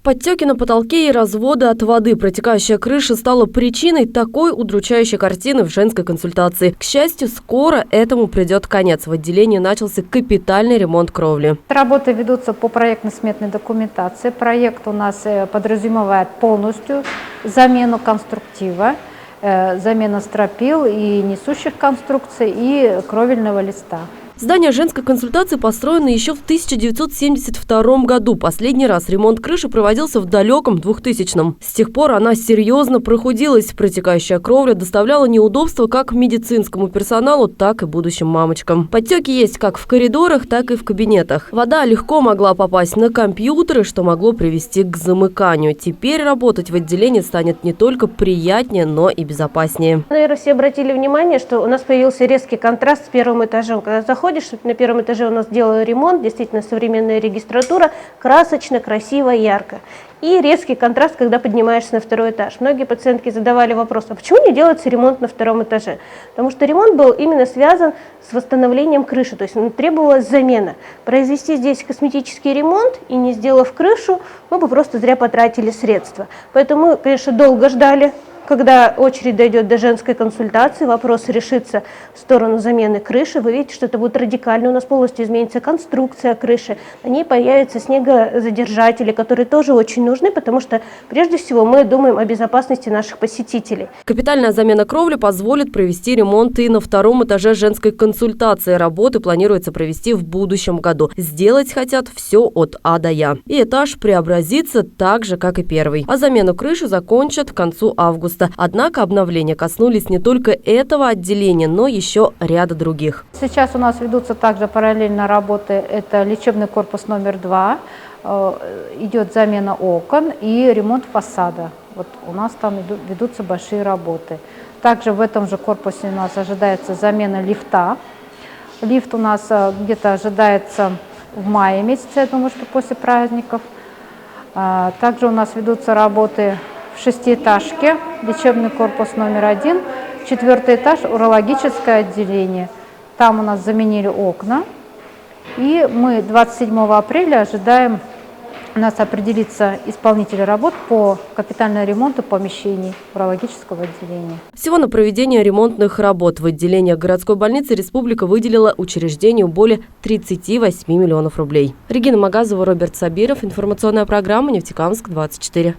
Подтеки на потолке и разводы от воды. Протекающая крыша стала причиной такой удручающей картины в женской консультации. К счастью, скоро этому придет конец. В отделении начался капитальный ремонт кровли. Работы ведутся по проектно-сметной документации. Проект у нас подразумевает полностью замену конструктива, замена стропил и несущих конструкций и кровельного листа. Здание женской консультации построено еще в 1972 году. Последний раз ремонт крыши проводился в далеком 2000-м. С тех пор она серьезно прохудилась. Протекающая кровля доставляла неудобства как медицинскому персоналу, так и будущим мамочкам. Подтеки есть как в коридорах, так и в кабинетах. Вода легко могла попасть на компьютеры, что могло привести к замыканию. Теперь работать в отделении станет не только приятнее, но и безопаснее. Наверное, все обратили внимание, что у нас появился резкий контраст с первым этажом. Когда заходишь, на первом этаже у нас делали ремонт, действительно современная регистратура, красочно, красиво, ярко. И резкий контраст, когда поднимаешься на второй этаж. Многие пациентки задавали вопрос, а почему не делается ремонт на втором этаже? Потому что ремонт был именно связан с восстановлением крыши, то есть требовалась замена. Произвести здесь косметический ремонт и не сделав крышу, мы бы просто зря потратили средства. Поэтому мы, конечно, долго ждали. Когда очередь дойдет до женской консультации, вопрос решится в сторону замены крыши. Вы видите, что это будет радикально. У нас полностью изменится конструкция крыши. На ней появятся снегозадержатели, которые тоже очень нужны, потому что прежде всего мы думаем о безопасности наших посетителей. Капитальная замена кровли позволит провести ремонт и на втором этаже женской консультации. Работы планируется провести в будущем году. Сделать хотят все от А до Я. И этаж преобразится так же, как и первый. А замену крыши закончат к концу августа. Однако обновления коснулись не только этого отделения, но еще ряда других. Сейчас у нас ведутся также параллельно работы. Это лечебный корпус номер 2, идет замена окон и ремонт фасада. Вот у нас там ведутся большие работы. Также в этом же корпусе у нас ожидается замена лифта. Лифт у нас где-то ожидается в мае месяце, я думаю, что после праздников. Также у нас ведутся работы в шестиэтажке, лечебный корпус номер 1, 4-й этаж, урологическое отделение. Там у нас заменили окна. И мы 27 апреля ожидаем, у нас определится исполнитель работ по капитальному ремонту помещений урологического отделения. Всего на проведение ремонтных работ в отделениях городской больницы республика выделила учреждению более 38 миллионов рублей. Регина Магазова, Роберт Сабиров. Информационная программа «Нефтекамск-24».